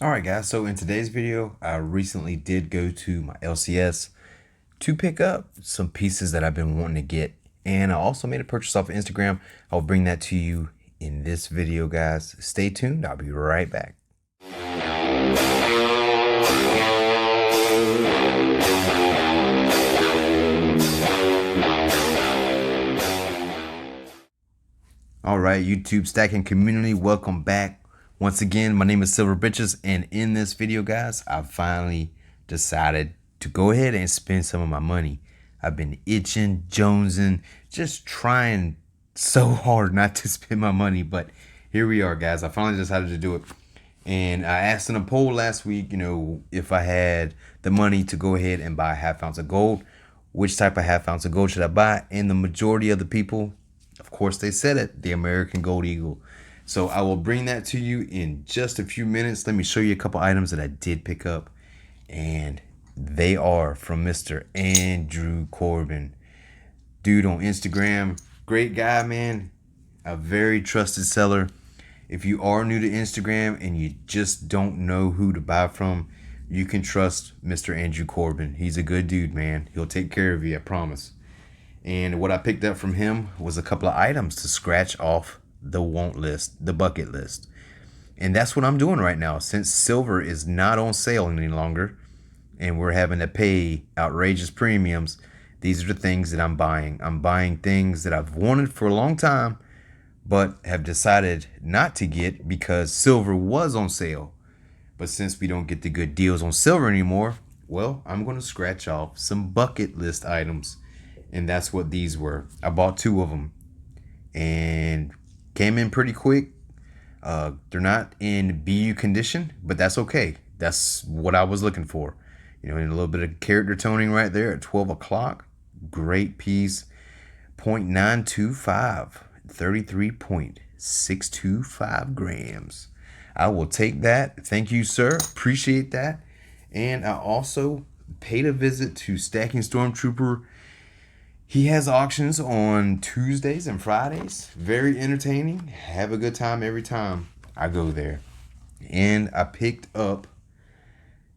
All right, guys. So in today's video, I recently did go to my LCS to pick up some pieces that I've been wanting to get. And I also made a purchase off of Instagram. I'll bring that to you in this video, guys. Stay tuned. I'll be right back. All right, YouTube stacking community, welcome back. Once again, my name is Silver Britches, and in this video, guys, I finally decided to go ahead and spend some of my money. I've been itching, jonesing, just trying so hard not to spend my money, but here we are, guys. I finally decided to do it. And I asked in a poll last week, if I had the money to go ahead and buy a half ounce of gold, which type of half ounce of gold should I buy? And the majority of the people, of course, they said it, the American Gold Eagle. So I will bring that to you in just a few minutes. Let me show you a couple items that I did pick up. And they are from Mr. Andrew Corbin. Dude on Instagram, great guy, man. A very trusted seller. If you are new to Instagram and you just don't know who to buy from, you can trust Mr. Andrew Corbin. He's a good dude, man. He'll take care of you, I promise. And what I picked up from him was a couple of items to scratch off the want list, the bucket list. And that's what I'm doing right now. Since silver is not on sale any longer and we're having to pay outrageous premiums, these are the things that I'm buying. I'm buying things that I've wanted for a long time, but have decided not to get because silver was on sale. But since we don't get the good deals on silver anymore, well, I'm going to scratch off some bucket list items. And that's what these were. I bought two of them and came in pretty quick. They're not in BU condition, but that's okay. That's what I was looking for. And a little bit of character toning right there at 12 o'clock. Great piece. 0.925, 33.625 grams. I will take that. Thank you, sir. Appreciate that. And I also paid a visit to Stacking Stormtrooper. He has auctions on Tuesdays and Fridays. Very entertaining. Have a good time every time I go there. And I picked up,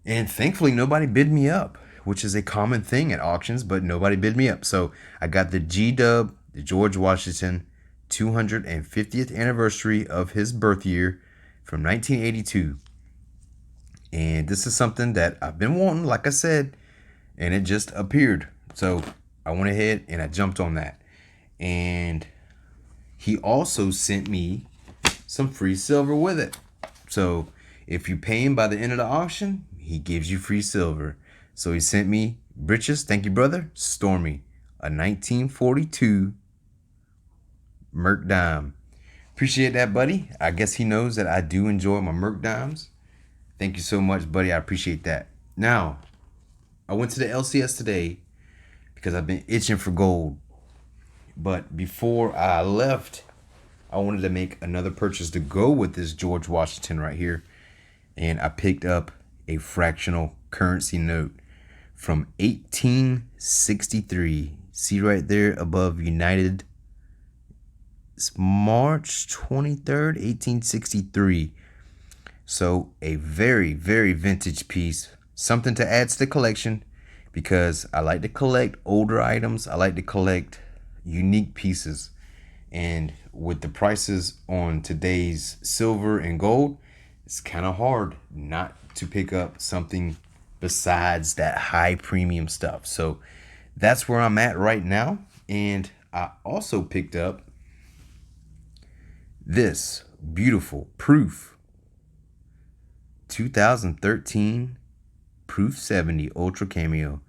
and thankfully nobody bid me up, which is a common thing at auctions, but nobody bid me up. So I got the G-Dub, the George Washington 250th anniversary of his birth year from 1982. And this is something that I've been wanting, like I said, and it just appeared. So I went ahead and I jumped on that. And he also sent me some free silver with it. So if you pay him by the end of the auction, he gives you free silver. So he sent me Britches, thank you, brother, Stormy, a 1942 Merc dime. Appreciate that, buddy. I guess he knows that I do enjoy my Merc dimes. Thank you so much, buddy. I appreciate that. Now, I went to the LCS today because I've been itching for gold. But before I left, I wanted to make another purchase to go with this George Washington right here. And I picked up a fractional currency note from 1863. See right there above United. It's March 23rd, 1863. So a very, very vintage piece. Something to add to the collection, because I like to collect older items. I like to collect unique pieces. And with the prices on today's silver and gold, it's kind of hard not to pick up something besides that high premium stuff. So that's where I'm at right now. And I also picked up this beautiful Proof 2013 Proof 70 Ultra Cameo.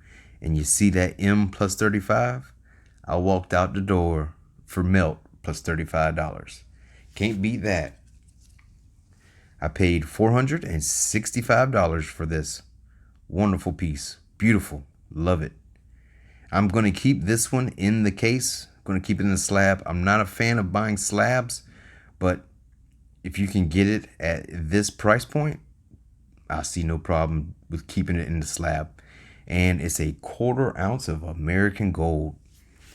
And you see that M plus 35? I walked out the door for melt plus $35. Can't beat that. I paid $465 for this wonderful piece. Beautiful. Love it. I'm going to keep this one in the case. Going to keep it in the slab. I'm not a fan of buying slabs, but if you can get it at this price point, I see no problem with keeping it in the slab. And it's a 1/4 ounce of American gold.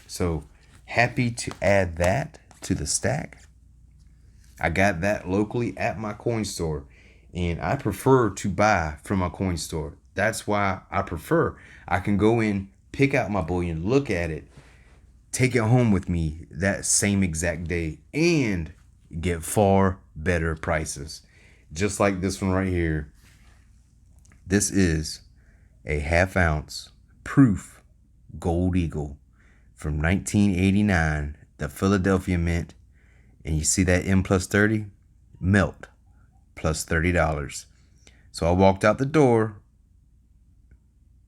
So happy to add that to the stack. I got that locally at my coin store. And I prefer to buy from my coin store. That's why I prefer. I can go in, pick out my bullion, look at it, take it home with me that same exact day, and get far better prices. Just like this one right here. This is a ½ ounce proof gold eagle from 1989, the Philadelphia Mint. And you see that M plus 30? Melt plus $30. So I walked out the door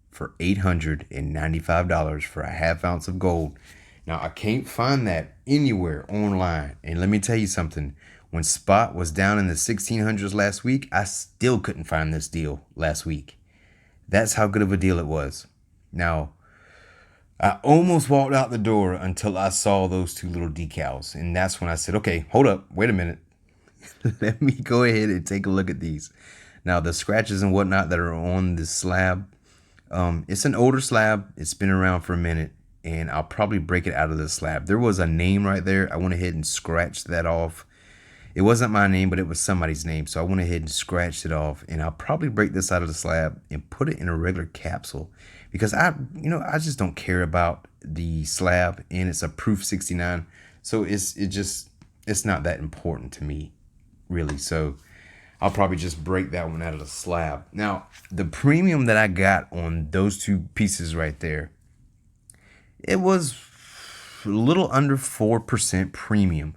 for $895 for a ½ ounce of gold. Now, I can't find that anywhere online. And let me tell you something. When spot was down in the 1600s last week, I still couldn't find this deal last week. That's how good of a deal it was. Now, I almost walked out the door until I saw those two little decals. And that's when I said, okay, hold up, wait a minute. Let me go ahead and take a look at these. Now, the scratches and whatnot that are on this slab, it's an older slab. It's been around for a minute, and I'll probably break it out of the slab. There was a name right there. I went ahead and scratched that off. It wasn't my name, but it was somebody's name. So I went ahead and scratched it off, and I'll probably break this out of the slab and put it in a regular capsule because I just don't care about the slab, and it's a proof 69. So it's not that important to me, really. So I'll probably just break that one out of the slab. Now, the premium that I got on those two pieces right there, it was a little under 4% premium.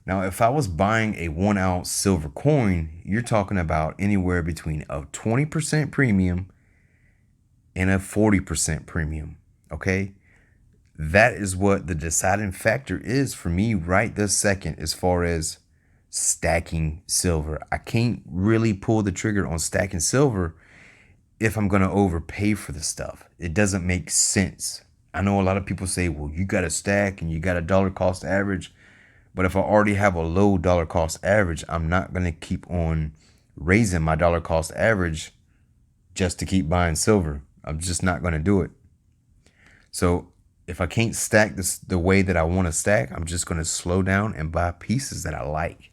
Now, if I was buying a 1 ounce silver coin, you're talking about anywhere between a 20% premium and a 40% premium. Okay? That is what the deciding factor is for me right this second as far as stacking silver. I can't really pull the trigger on stacking silver if I'm going to overpay for the stuff. It doesn't make sense. I know a lot of people say, well, you got to stack and you got a dollar cost average. But if I already have a low dollar cost average, I'm not going to keep on raising my dollar cost average just to keep buying silver. I'm just not going to do it. So if I can't stack this the way that I want to stack, I'm just going to slow down and buy pieces that I like.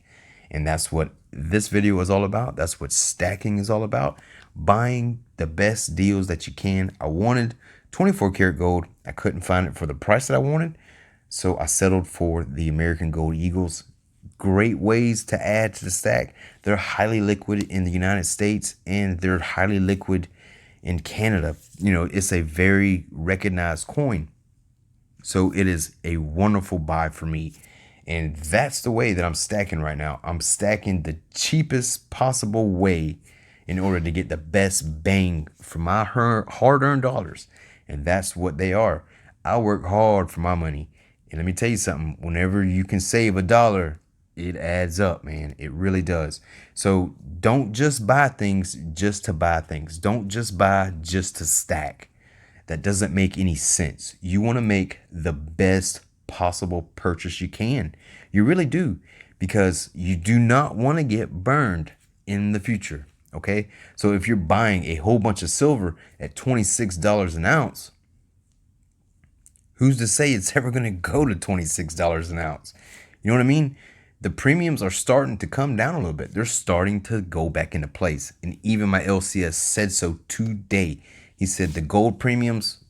And that's what this video is all about. That's what stacking is all about. Buying the best deals that you can. I wanted 24 karat gold. I couldn't find it for the price that I wanted. So I settled for the American Gold Eagles. Great ways to add to the stack. They're highly liquid in the United States and they're highly liquid in Canada. You know, it's a very recognized coin. So it is a wonderful buy for me. And that's the way that I'm stacking right now. I'm stacking the cheapest possible way in order to get the best bang for my hard-earned dollars. And that's what they are. I work hard for my money. And let me tell you something. Whenever you can save $1, it adds up, man. It really does. So don't just buy things just to buy things. Don't just buy just to stack. That doesn't make any sense. You want to make the best possible purchase you can. You really do, because you do not want to get burned in the future. Okay, so if you're buying a whole bunch of silver at $26 an ounce, who's to say it's ever going to go to $26 an ounce? You know what I mean? The premiums are starting to come down a little bit. They're starting to go back into place. And even my LCS said so today. He said the gold premiums,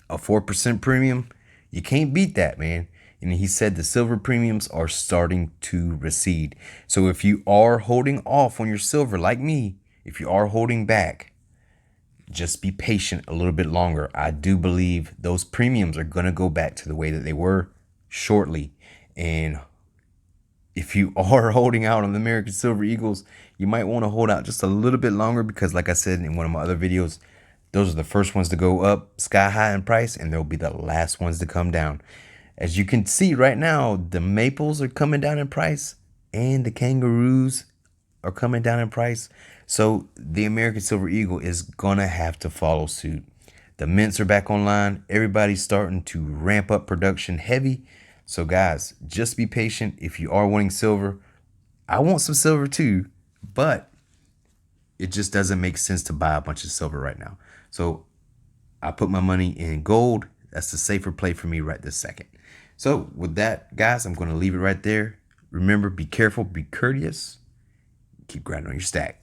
a 4% premium, you can't beat that, man. And he said the silver premiums are starting to recede. So if you are holding off on your silver like me, if you are holding back, just be patient a little bit longer. I do believe those premiums are going to go back to the way that they were shortly. And if you are holding out on the American Silver Eagles, you might want to hold out just a little bit longer because, like I said in one of my other videos, those are the first ones to go up sky high in price, and they'll be the last ones to come down. As you can see right now, the maples are coming down in price, and the kangaroos are coming down in price. So the American Silver Eagle is going to have to follow suit. The mints are back online. Everybody's starting to ramp up production heavy. So guys, just be patient. If you are wanting silver, I want some silver too, but it just doesn't make sense to buy a bunch of silver right now. So I put my money in gold. That's the safer play for me right this second. So with that, guys, I'm going to leave it right there. Remember, be careful, be courteous, keep grinding on your stack.